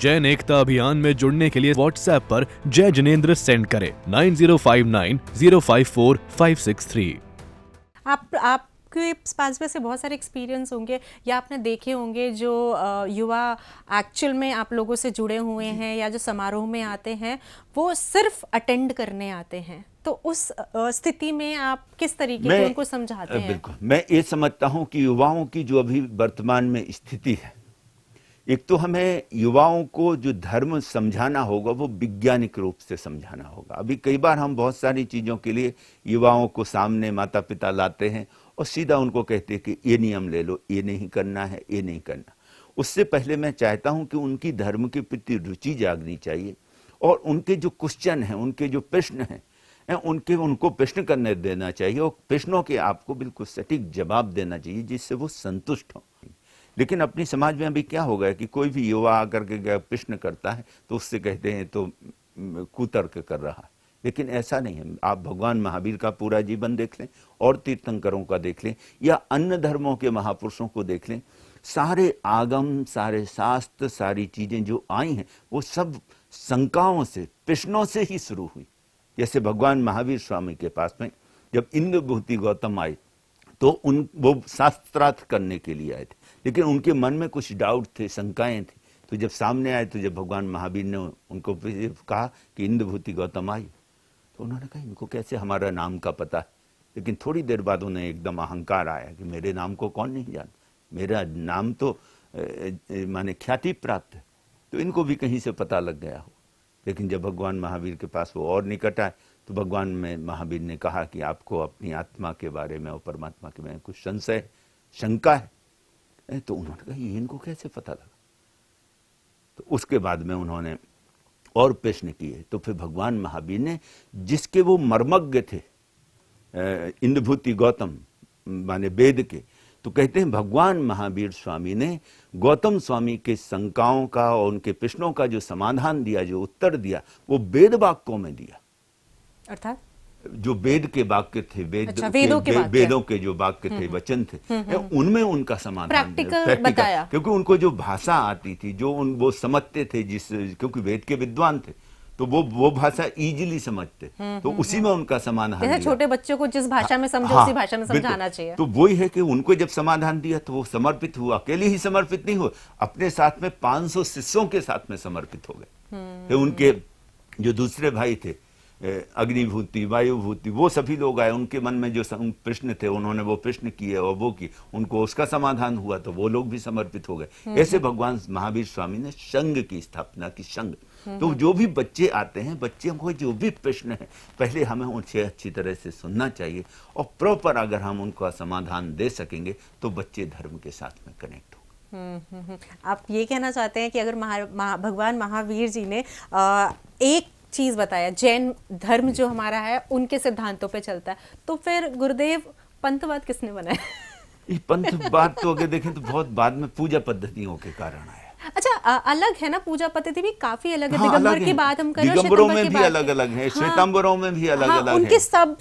जैन एकता अभियान में जुड़ने के लिए व्हाट्सएप पर जय जिनेंद्र सेंड करें 9059054563। आपके पास में से बहुत सारे एक्सपीरियंस होंगे या आपने देखे होंगे जो युवा एक्चुअल में आप लोगों से जुड़े हुए हैं या जो समारोह में आते हैं वो सिर्फ अटेंड करने आते हैं, तो उस स्थिति में आप किस तरीके से उनको समझाते हैं? बिल्कुल, मैं ये समझता हूं कि युवाओं की जो अभी वर्तमान में स्थिति है, एक तो हमें युवाओं को जो धर्म समझाना होगा वो वैज्ञानिक रूप से समझाना होगा। अभी कई बार हम बहुत सारी चीज़ों के लिए युवाओं को सामने माता पिता लाते हैं और सीधा उनको कहते हैं कि ये नियम ले लो, ये नहीं करना है, ये नहीं करना। उससे पहले मैं चाहता हूं कि उनकी धर्म के प्रति रुचि जागनी चाहिए और उनके जो क्वेश्चन हैं, उनके जो प्रश्न हैं, उनको प्रश्न करने देना चाहिए और प्रश्नों के आपको बिल्कुल सटीक जवाब देना चाहिए जिससे वो संतुष्ट हों। लेकिन अपनी समाज में अभी क्या हो गया कि कोई भी युवा आकर के प्रश्न करता है तो उससे कहते हैं तो कुतर्क कर रहा है, लेकिन ऐसा नहीं है। आप भगवान महावीर का पूरा जीवन देख लें और तीर्थंकरों का देख लें या अन्य धर्मों के महापुरुषों को देख लें, सारे आगम, सारे शास्त्र, सारी चीजें जो आई हैं वो सब शंकाओं से, प्रश्नों से ही शुरू हुई। जैसे भगवान महावीर स्वामी के पास में जब इंद्रभूति गौतम आए तो वो शास्त्रार्थ करने के लिए आए थे, लेकिन उनके मन में कुछ डाउट थे, शंकाएं थी। तो जब सामने आए तो जब भगवान महावीर ने उनको कहा कि इंद्रभूति गौतम आई, तो उन्होंने कहा इनको कैसे हमारा नाम का पता है। लेकिन थोड़ी देर बाद उन्हें एकदम अहंकार आया कि मेरे नाम को कौन नहीं जानता, मेरा नाम तो माने ख्याति प्राप्त है, तो इनको भी कहीं से पता लग गया हो। लेकिन जब भगवान महावीर के पास वो और निकट आए तो भगवान में महावीर ने कहा कि आपको अपनी आत्मा के बारे में और परमात्मा के बारे में कुछ संशय, शंका है। तो उन्होंने कहा ये इनको कैसे पता लगा। तो उसके बाद में उन्होंने और प्रश्न किए, तो फिर भगवान महावीर ने, जिसके वो मर्मज्ञ थे इंद्रभूति गौतम माने वेद के, तो कहते हैं भगवान महावीर स्वामी ने गौतम स्वामी के शंकाओं का और उनके प्रश्नों का जो समाधान दिया, जो उत्तर दिया, वो वेद वाक्यों में दिया। अर्थात जो वेद के वाक्य थे, वेदों के जो वाक्य थे, वचन थे, उनमें उनका समाधान प्रैक्टिकल बताया। क्योंकि उनको जो भाषा आती थी, जो वो समझते थे, क्योंकि वेद के विद्वान थे तो वो भाषा इजीली समझते, तो उसी में उनका समाधान दिया। छोटे बच्चों को जिस भाषा में समझे उसी भाषा में समझाना चाहिए। तो वही है कि उनको जब समाधान दिया तो वो समर्पित हुआ। अकेले ही समर्पित नहीं हुआ, अपने साथ में 500 शिष्यों के साथ में समर्पित हो गए। उनके जो दूसरे भाई थे, अग्निभूति, वायुभूति, वो सभी लोग आए, उनके मन में जो प्रश्न थे उन्होंने वो प्रश्न किए और वो की, उनको उसका समाधान हुआ तो वो लोग भी समर्पित हो गए। ऐसे भगवान महावीर स्वामी ने संघ की स्थापना की। संघ तो जो भी बच्चे आते हैं, बच्चों को जो भी प्रश्न है पहले हमें उनसे अच्छी तरह से सुनना चाहिए और प्रॉपर अगर हम उनका समाधान दे सकेंगे तो बच्चे धर्म के साथ में कनेक्ट होंगे। आप ये कहना चाहते हैं कि अगर भगवान महावीर जी ने एक चीज बताया, जैन धर्म जो हमारा है उनके सिद्धांतों पे चलता है, तो फिर गुरुदेव पंथवाद किसने बनाया? ये पंथवाद तो अगर देखें तो बहुत बाद में पूजा पद्धतियों के कारण आया। अच्छा, अलग है ना, पूजा पद्धति भी काफी अलग है। दिगंबर की बात हम करें, दिगंबरों में भी अलग अलग है, श्वेतांबरों में भी अलग अलग है, उनके सब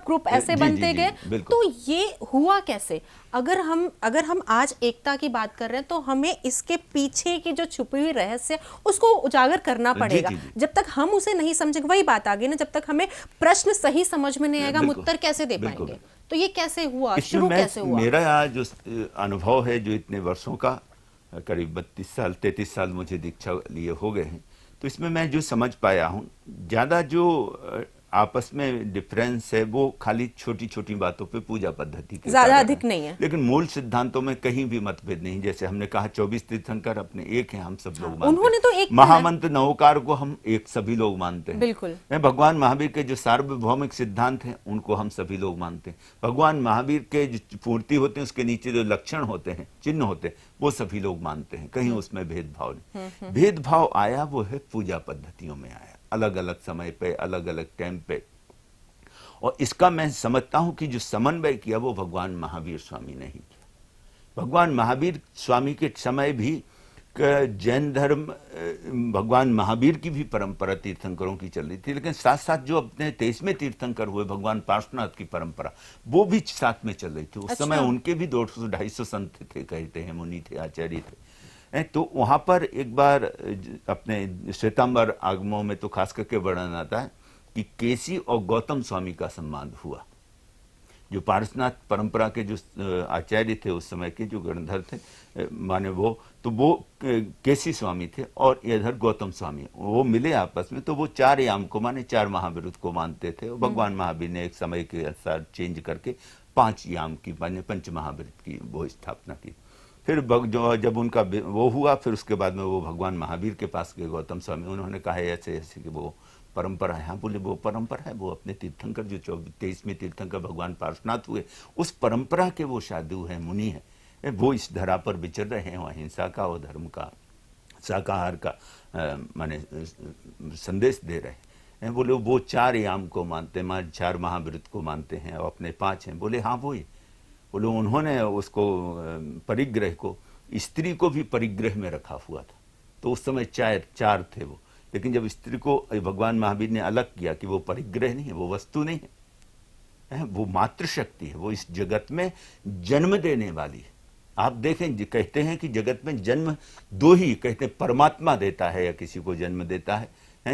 ग्रुप ऐसे बनते गए। तो ये हुआ कैसे? अगर हम आज एकता की बात कर रहे हैं तो हमें इसके पीछे की जो छुपी हुई रहस्य उसको उजागर करना पड़ेगा। जब तक हम उसे नहीं समझेंगे, वही बात आ गई ना, जब तक हमें प्रश्न सही समझ में नहीं आएगा, हम उत्तर कैसे दे पाएंगे? तो ये कैसे हुआ, शुरू कैसे हुआ? मेरा जो अनुभव है, जो इतने वर्षों का, करीब 33 साल मुझे दीक्षा लिए हो गए हैं, तो इसमें मैं जो समझ पाया हूँ, ज़्यादा जो आपस में डिफरेंस है वो खाली छोटी छोटी बातों पे पूजा पद्धति के ज्यादा अधिक नहीं है, लेकिन मूल सिद्धांतों में कहीं भी मतभेद नहीं। जैसे हमने कहा 24 तीर्थंकर अपने एक हैं, हम सब लोग मानते हैं। उन्होंने तो एक महामंत्र नवोकार को हम एक सभी लोग मानते हैं। बिल्कुल। भगवान महावीर के जो सार्वभौमिक सिद्धांत हैं उनको हम सभी लोग मानते हैं। भगवान महावीर के जो पूर्ति होते हैं उसके नीचे जो लक्षण होते हैं, चिन्ह होते हैं, वो सभी लोग मानते हैं। कहीं उसमें भेदभाव नहीं। भेदभाव आया वो है पूजा पद्धतियों में आया, अलग अलग समय पे, अलग अलग टाइम पे। और इसका मैं समझता हूं कि जो समन्वय किया वो भगवान महावीर स्वामी ने ही किया। भगवान महावीर स्वामी के समय भी जैन धर्म, भगवान महावीर की भी परंपरा तीर्थंकरों की चल रही थी, लेकिन साथ साथ जो अपने 23वें तीर्थंकर हुए भगवान पार्श्वनाथ की परंपरा, वो भी साथ में चल रही थी। उस समय उनके भी 200-250 संत थे, कहते हैं, मुनि थे, आचार्य थे। तो वहां पर एक बार अपने श्वेतांबर आगमों में तो खास करके वर्णन आता है कि केसी और गौतम स्वामी का संवाद हुआ। जो पारसनाथ परंपरा के जो आचार्य थे उस समय के, जो गणधर थे माने वो, तो वो केसी स्वामी थे और इधर गौतम स्वामी, वो मिले आपस में। तो वो 4 याम को माने 4 महाविरुद्ध को मानते थे। और भगवान महावीर ने एक समय के अनुसार चेंज करके 5 याम की माने पंच महाविरुद्ध की वो स्थापना की। फिर जो जब उनका वो हुआ, फिर उसके बाद में वो भगवान महावीर के पास गए गौतम स्वामी। उन्होंने कहा ऐसे ऐसे कि वो परंपरा है। हाँ बोले वो परंपरा है, वो अपने तीर्थंकर जो 23वें तीर्थंकर भगवान पार्श्वनाथ हुए उस परंपरा के वो साधु हैं, मुनि हैं, वो इस धरा पर विचर रहे हैं, अहिंसा का और धर्म का, शाकाहार का माने संदेश दे रहे हैं। बोले वो 4 याम को मानते हैं, 4 महाविरुद्ध को मानते हैं और अपने 5 हैं। बोले हाँ वही। बोले उन्होंने उसको परिग्रह को, स्त्री को भी परिग्रह में रखा हुआ था। तो उस समय 4 थे वो, लेकिन जब स्त्री को भगवान महावीर ने अलग किया कि वो परिग्रह नहीं है, वो वस्तु नहीं है, वो मातृशक्ति है, वो इस जगत में जन्म देने वाली है। आप देखें, कहते हैं कि जगत में जन्म 2 ही, कहते हैं परमात्मा देता है या किसी को जन्म देता है,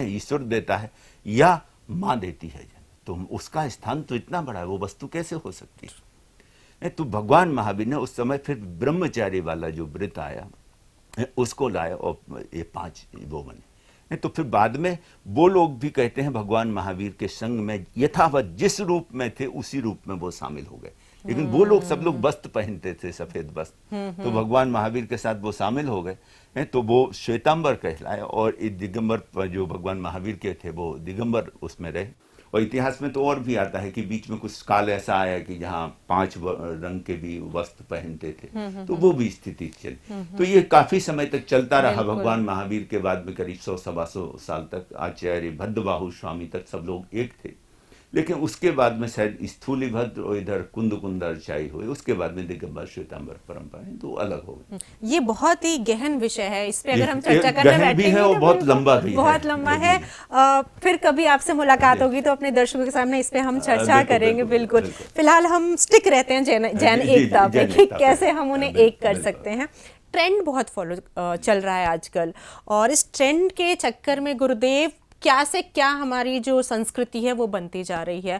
ईश्वर देता है या माँ देती है जन्म। तो उसका स्थान तो इतना बड़ा है, वो वस्तु कैसे हो सकती है। तो भगवान महावीर ने उस समय फिर ब्रह्मचारी वाला जो व्रत आया उसको लाया और ये 5 वो बने। तो फिर बाद में वो लोग भी कहते हैं भगवान महावीर के संग में यथावत जिस रूप में थे उसी रूप में वो शामिल हो गए। लेकिन वो लोग सब लोग वस्त्र पहनते थे, सफेद वस्त्र, तो भगवान महावीर के साथ वो शामिल हो गए। तो वो श्वेतांबर कहलाए और दिगंबर जो भगवान महावीर के थे वो दिगंबर उसमें रहे। और इतिहास में तो और भी आता है कि बीच में कुछ काल ऐसा आया कि जहाँ 5 रंग के भी वस्त्र पहनते थे, तो वो भी स्थिति चली। तो ये काफी समय तक चलता रहा। भगवान महावीर के बाद में करीब 100-125 साल तक आचार्य भद्रबाहु स्वामी तक सब लोग एक थे। लेकिन उसके बाद में शायद स्थूलीभद्र और इधर कुंदकुंदाचार्य हुए, उसके बाद में दिगंबर श्वेतांबर परंपरा है, तो अलग हो गए। ये बहुत ही गहन विषय है, इस पे अगर हम चर्चा करने बैठेंगे है और बहुत लंबा भी है, बहुत लंबा है। फिर कभी आपसे मुलाकात होगी तो अपने दर्शकों के सामने इस पे हम चर्चा करेंगे। बिल्कुल। फिलहाल हम स्टिक रहते हैं जैन एकता पे कि कैसे हम उन्हें एक कर सकते हैं। ट्रेंड बहुत फॉलो चल रहा है आजकल, और इस ट्रेंड के चक्कर में गुरुदेव क्या से क्या हमारी जो संस्कृति है वो बनती जा रही है।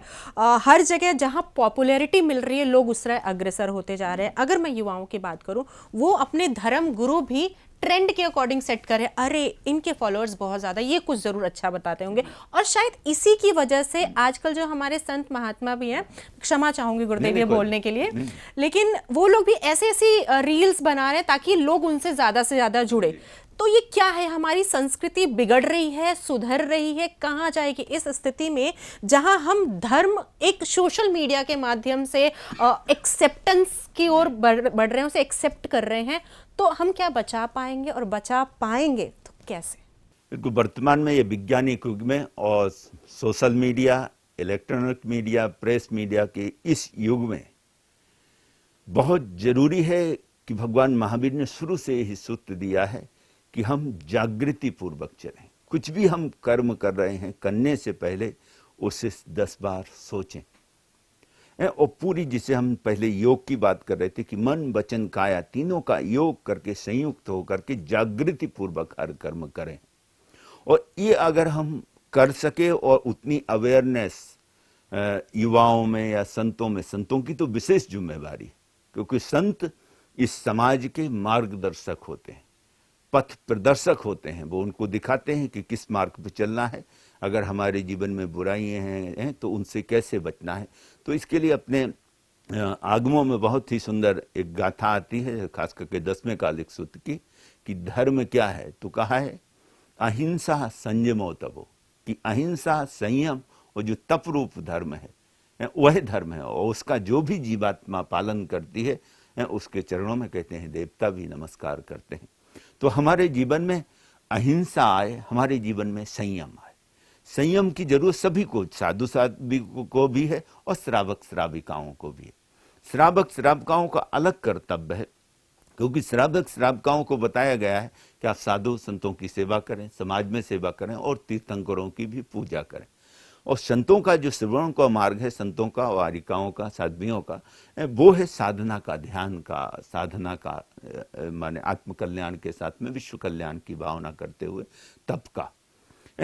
हर जगह जहाँ पॉपुलैरिटी मिल रही है लोग उस तरह अग्रसर होते जा रहे हैं। अगर मैं युवाओं की बात करूँ, वो अपने धर्म गुरु भी ट्रेंड के अकॉर्डिंग सेट करें, अरे इनके फॉलोअर्स बहुत ज़्यादा, ये कुछ ज़रूर अच्छा बताते होंगे। और शायद इसी की वजह से आजकल जो हमारे संत महात्मा भी हैं, क्षमा चाहूँगी गुरुदेव ये बोलने के लिए, लेकिन वो लोग भी ऐसी ऐसी रील्स बना रहे हैं ताकि लोग उनसे ज़्यादा से ज़्यादा जुड़े। तो ये क्या है, हमारी संस्कृति बिगड़ रही है, सुधर रही है, कहाँ जाएगी इस स्थिति में जहां हम धर्म एक सोशल मीडिया के माध्यम से एक्सेप्टेंस की ओर बढ़ रहे हैं, उसे एक्सेप्ट कर रहे हैं, तो हम क्या बचा पाएंगे, और बचा पाएंगे तो कैसे? वर्तमान में ये वैज्ञानिक युग में और social media, electronic media, press media के इस युग में बहुत जरूरी है कि भगवान महावीर ने शुरू से यही सूत्र दिया है कि हम जागृति पूर्वक चलें। कुछ भी हम कर्म कर रहे हैं, करने से पहले उसे 10 बार सोचें। और पूरी, जिसे हम पहले योग की बात कर रहे थे कि मन वचन काया तीनों का योग करके संयुक्त होकर के जागृति पूर्वक हर कर्म करें। और ये अगर हम कर सके, और उतनी अवेयरनेस युवाओं में या संतों में, संतों की तो विशेष जिम्मेवारी, क्योंकि संत इस समाज के मार्गदर्शक होते हैं, पथ प्रदर्शक होते हैं। वो उनको दिखाते हैं कि किस मार्ग पे चलना है, अगर हमारे जीवन में बुराइयां हैं तो उनसे कैसे बचना है। तो इसके लिए अपने आगमों में बहुत ही सुंदर एक गाथा आती है, खास करके 10वें कालिक सूत्र की, कि धर्म क्या है। तो कहा है अहिंसा संयमो तपो, कि अहिंसा, संयम और जो तप रूप धर्म है वह धर्म है। और उसका जो भी जीवात्मा पालन करती है उसके चरणों में कहते हैं देवता भी नमस्कार करते हैं। तो हमारे जीवन में अहिंसा आए, हमारे जीवन में संयम आए। संयम की जरूरत सभी को, साधु को भी है और श्रावक श्राविकाओं को भी है। श्रावक श्राविकाओं का अलग कर्तव्य है, क्योंकि श्रावक श्राविकाओं को बताया गया है कि आप साधु संतों की सेवा करें, समाज में सेवा करें और तीर्थंकरों की भी पूजा करें। और संतों का जो श्रवण का मार्ग है, संतों का, वारिकाओं का, साध्वियों का, वो है साधना का, ध्यान का, साधना का, माने आत्मकल्याण के साथ में विश्व कल्याण की भावना करते हुए तप का।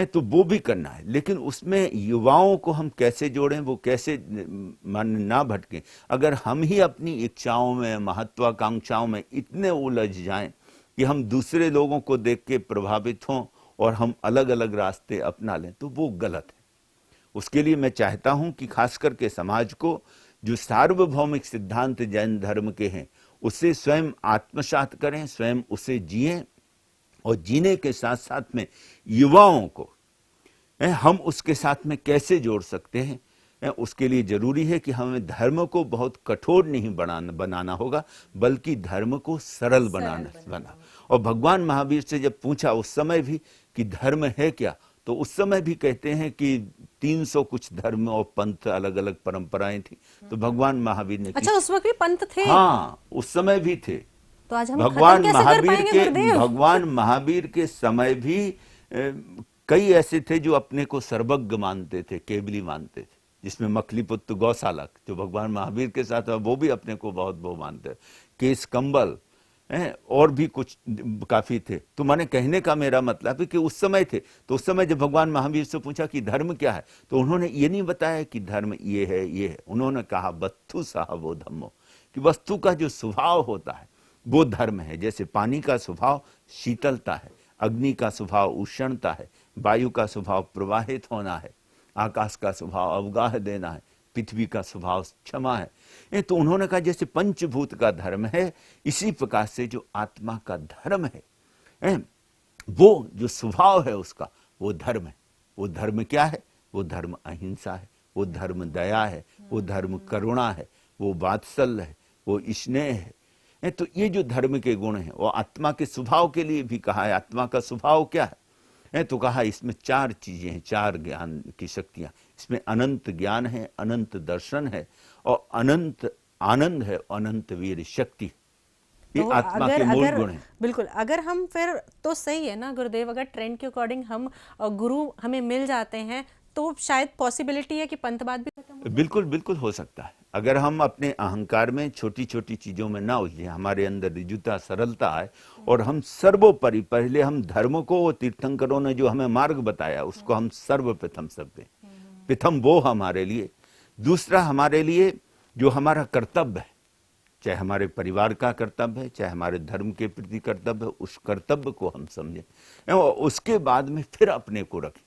तो वो भी करना है, लेकिन उसमें युवाओं को हम कैसे जोड़ें, वो कैसे मान ना भटकें। अगर हम ही अपनी इच्छाओं में, महत्वाकांक्षाओं में इतने उलझ जाएं कि हम दूसरे लोगों को देख के प्रभावित हों और हम अलग अलग रास्ते अपना लें, तो वो गलत है। उसके लिए मैं चाहता हूं कि खास करके समाज को जो सार्वभौमिक सिद्धांत जैन धर्म के हैं उसे स्वयं आत्मसात करें, स्वयं उसे जिएं, और जीने के साथ साथ में युवाओं को हम उसके साथ में कैसे जोड़ सकते हैं, उसके लिए जरूरी है कि हमें धर्म को बहुत कठोर नहीं बनाना होगा, बल्कि धर्म को सरल बनाना। और भगवान महावीर से जब पूछा उस समय भी कि धर्म है क्या, तो उस समय भी कहते हैं कि 300 कुछ धर्म और पंथ, अलग अलग परंपराएं थी। तो भगवान महावीर ने, अच्छा उस वक्त भी पंथ थे? हाँ, उस समय भी थे। तो आज हम भगवान महावीर के समय भी कई ऐसे थे जो अपने को सर्वज्ञ मानते थे, केवली मानते थे, जिसमें मखलीपुत्र गौशालक जो भगवान महावीर के साथ वो भी अपने को बहुत वो मानते, केस कंबल और भी कुछ काफी थे। तो मैंने कहने का मेरा मतलब है कि उस समय थे। तो उस समय जब भगवान महावीर से पूछा कि धर्म क्या है, तो उन्होंने ये नहीं बताया कि धर्म ये है ये है। उन्होंने कहा वस्तु साहबो धम्मो, कि वस्तु का जो स्वभाव होता है वो धर्म है। जैसे पानी का स्वभाव शीतलता है, अग्नि का स्वभाव उष्णता है, वायु का स्वभाव प्रवाहित होना है, आकाश का स्वभाव अवगाह देना है, पृथ्वी का स्वभाव क्षमा है। तो उन्होंने कहा जैसे पंचभूत का धर्म है, इसी प्रकार से जो आत्मा का धर्म है, वो जो स्वभाव है उसका, वो धर्म है। वो धर्म क्या है? वो धर्म अहिंसा है, वो धर्म दया है, वो धर्म करुणा है, वो वात्सल्य है, वो स्नेह है। तो ये जो धर्म के गुण हैं, वो आत्मा के स्वभाव के लिए भी कहा है। आत्मा का स्वभाव क्या है? तो कहा इसमें 4 चीजें हैं, 4 ज्ञान की शक्तियां। इसमें अनंत ज्ञान है, अनंत दर्शन है, और अनंत आनंद है, अनंत वीर शक्ति। ये तो आत्मा के मूल गुण हैं। बिल्कुल, अगर हम फिर तो सही है ना गुरुदेव, अगर ट्रेंड के अकॉर्डिंग हम गुरु हमें मिल जाते हैं तो शायद पॉसिबिलिटी है कि पंथवाद भी खत्म हो। बिल्कुल बिल्कुल हो सकता है, अगर हम अपने अहंकार में छोटी छोटी चीजों में ना उलझे, हमारे अंदर रिजुता सरलता है, और हम सर्वोपरि पहले हम धर्म को, तीर्थंकरों ने जो हमें मार्ग बताया उसको हम सर्वप्रथम सकते। प्रथम वो हमारे लिए, दूसरा हमारे लिए जो हमारा कर्तव्य है, चाहे हमारे परिवार का कर्तव्य है, चाहे हमारे धर्म के प्रति कर्तव्य है, उस कर्तव्य को हम समझें और उसके बाद में फिर अपने को रखें।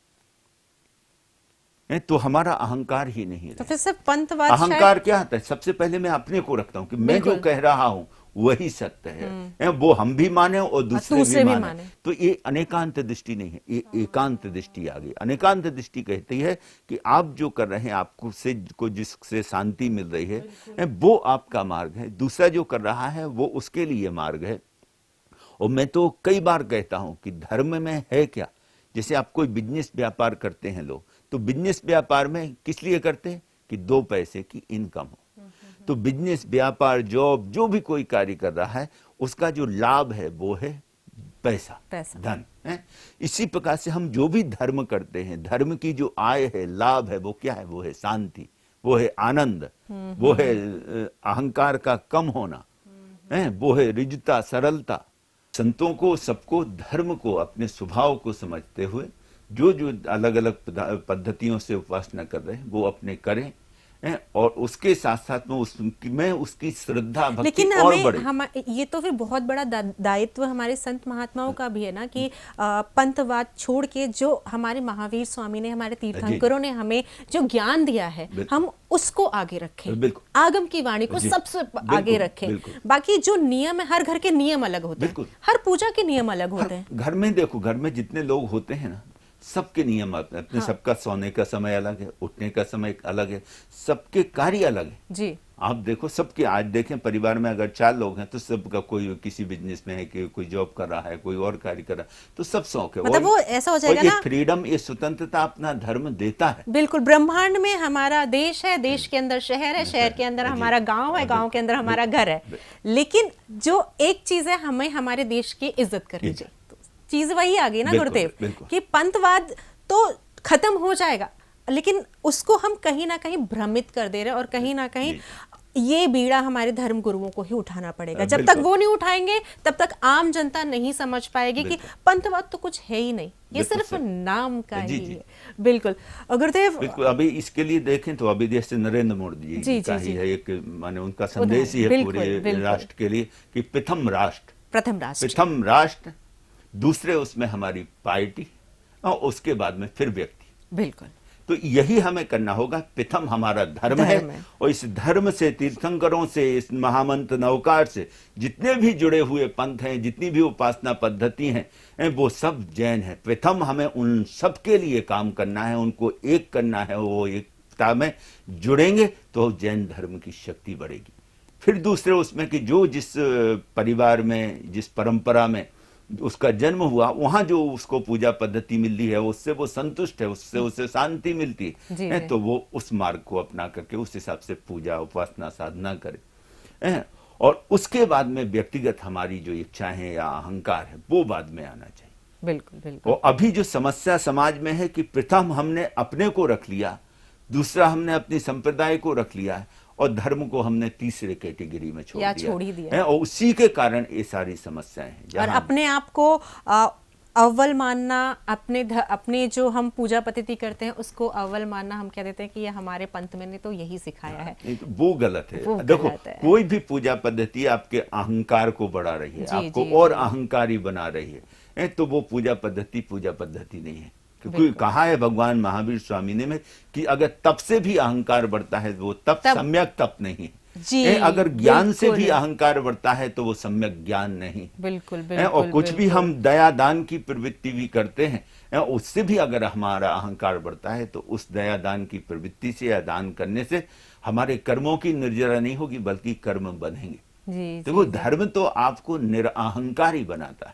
तो हमारा अहंकार ही नहीं तो फिर सिर्फ पंथवाद अहंकार क्या होता है? सबसे पहले मैं अपने को रखता हूं कि मैं जो कह रहा हूं वही सत्य है, वो हम भी माने और दूसरे भी माने। तो ये अनेकांत दृष्टि नहीं है, ये एकांत दृष्टि आ गई। अनेकांत दृष्टि कहती है कि आप जो कर रहे हैं, आपको से को जिससे शांति मिल रही है, वो आपका मार्ग है। दूसरा जो कर रहा है वो उसके लिए मार्ग है। और मैं तो कई बार कहता हूं कि धर्म में है क्या, जैसे आप कोई बिजनेस व्यापार करते हैं लोग, तो बिजनेस व्यापार में किस लिए करते हैं कि 2 पैसे की इनकम हो। तो बिजनेस व्यापार जॉब जो भी कोई कार्य कर रहा है, उसका जो लाभ है वो है पैसा, धन है। इसी प्रकार से हम जो भी धर्म करते हैं, धर्म की जो आय है, लाभ है, वो क्या है? वो है शांति, वो है आनंद, वो है अहंकार का कम होना, वो है रिजता, सरलता। संतों को, सबको धर्म को, अपने स्वभाव को समझते हुए जो जो अलग अलग पद्धतियों से उपासना कर रहे हैं वो अपने करें, और उसके साथ साथ में उसकी श्रद्धा भक्ति और बढ़े। हम ये तो फिर बहुत बड़ा दायित्व हमारे संत महात्माओं का भी है ना कि पंथवाद छोड़ के जो हमारे महावीर स्वामी ने, हमारे तीर्थंकरों ने हमें जो ज्ञान दिया है, हम उसको आगे रखें, आगम की वाणी को सबसे आगे रखें। बाकी जो नियम है, हर घर के नियम अलग होते हैं, हर पूजा के नियम अलग होते हैं। घर में देखो, घर में जितने लोग होते हैं ना, सबके नियम अपने अपने, सबका सोने का समय अलग है, उठने का समय अलग है, सबके कार्य अलग है जी। आप देखो सबके, आज देखें परिवार में अगर 4 लोग हैं तो सबका कोई किसी बिजनेस में है, कि कोई जॉब कर रहा है, कोई और कार्य कर रहा है, तो सब शौक है। मतलब वो ऐसा हो जाएगा ना, फ्रीडम, ये स्वतंत्रता अपना धर्म देता है। बिल्कुल, ब्रह्मांड में हमारा देश है, देश के अंदर शहर है, शहर के अंदर हमारा गांव है, गांव के अंदर हमारा घर है। लेकिन जो एक चीज है, हमें हमारे देश की इज्जत करनी चाहिए। चीज वही आ गई ना गुरुदेव, कि पंथवाद तो खत्म हो जाएगा, लेकिन उसको हम कहीं ना कहीं भ्रमित कर दे रहे हैं और कहीं ना कहीं ये बीड़ा हमारे धर्म गुरुओं को ही उठाना पड़ेगा। जब तक वो नहीं उठाएंगे तब तक आम जनता नहीं समझ पाएगी कि पंथवाद तो कुछ है ही नहीं, ये सिर्फ नाम का ही है। बिल्कुल गुरुदेव, बिल्कुल। अभी इसके लिए देखें तो अभी जैसे नरेंद्र मोदी जी का ही है एक, माने उनका संदेश ही है पूरे राष्ट्र के लिए कि प्रथम राष्ट्र, दूसरे उसमें हमारी पार्टी और उसके बाद में फिर व्यक्ति। बिल्कुल। तो यही हमें करना होगा। प्रथम हमारा धर्म है और इस धर्म से, तीर्थंकरों से, इस महामंत्र नवकार से जितने भी जुड़े हुए पंथ हैं, जितनी भी उपासना पद्धति हैं, वो सब जैन हैं। प्रथम हमें उन सब के लिए काम करना है, उनको एक करना है। वो एकता में जुड़ेंगे तो जैन धर्म की शक्ति बढ़ेगी। फिर दूसरे उसमें कि जो जिस परिवार में, जिस परंपरा में उसका जन्म हुआ, वहां जो उसको पूजा पद्धति मिल रही है, उससे वो संतुष्ट है, उससे उसे शांति मिलती है, तो वो उस मार्ग को अपना करके उस हिसाब से पूजा उपासना साधना करे। और उसके बाद में व्यक्तिगत हमारी जो इच्छाएं हैं या अहंकार है वो बाद में आना चाहिए। बिल्कुल बिल्कुल। और अभी जो समस्या समाज में है कि प्रथम हमने अपने को रख लिया, दूसरा हमने अपनी संप्रदाय को रख लिया है और धर्म को हमने तीसरे कैटेगरी में छोड़ दिया है। और उसी के कारण ये सारी समस्याएं हैं। और अपने आप को अव्वल मानना, अपने जो हम पूजा पद्धति करते हैं उसको अव्वल मानना, हम कह देते हैं कि ये हमारे पंथ में ने तो यही सिखाया है। तो वो गलत है। देखो, कोई भी पूजा पद्धति आपके अहंकार को बढ़ा रही है, आपको और अहंकारी बना रही है, तो वो पूजा पद्धति नहीं है। क्योंकि कहा है भगवान महावीर स्वामी ने में कि अगर तप से भी अहंकार बढ़ता है वो तप सम्यक तप नहीं है। अगर ज्ञान से भी अहंकार बढ़ता है तो वो सम्यक ज्ञान नहीं। बिल्कुल। और कुछ भी हम दया दान की प्रवृत्ति भी करते हैं, उससे भी अगर हमारा अहंकार बढ़ता है तो उस दया दान की प्रवृत्ति से या दान करने से हमारे कर्मों की निर्जरा नहीं होगी बल्कि कर्म बनेंगे। तो वो धर्म तो आपको निरअहंकारी बनाता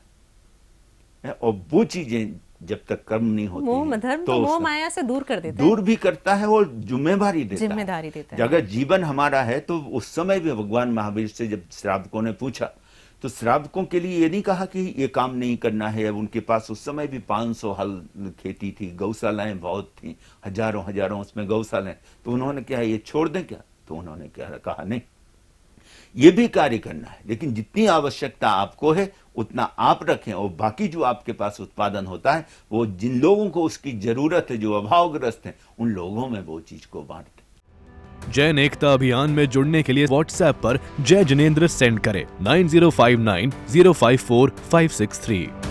है और वो चीजें जब तक कर्म नहीं होती धर्म तो मोह माया से दूर कर देता है, दूर भी करता है और जिम्मेदारी देता है। अगर जीवन हमारा है तो उस समय भी भगवान महावीर से जब श्रावकों ने पूछा तो श्रावकों के लिए ये नहीं कहा कि ये काम नहीं करना है। अब उनके पास उस समय भी 500 हल खेती थी, गौशालाएं बहुत थी, हजारों उसमें गौशालाएं। तो उन्होंने क्या ये छोड़ दें क्या? तो उन्होंने क्या कहा, नहीं, ये भी कार्य करना है, लेकिन जितनी आवश्यकता आपको है उतना आप रखें और बाकी जो आपके पास उत्पादन होता है वो जिन लोगों को उसकी जरूरत है, जो अभावग्रस्त हैं, उन लोगों में वो चीज को बांट दें। जैन एकता अभियान में जुड़ने के लिए व्हाट्सएप पर जय जिनेंद्र सेंड करें 9059 054 563।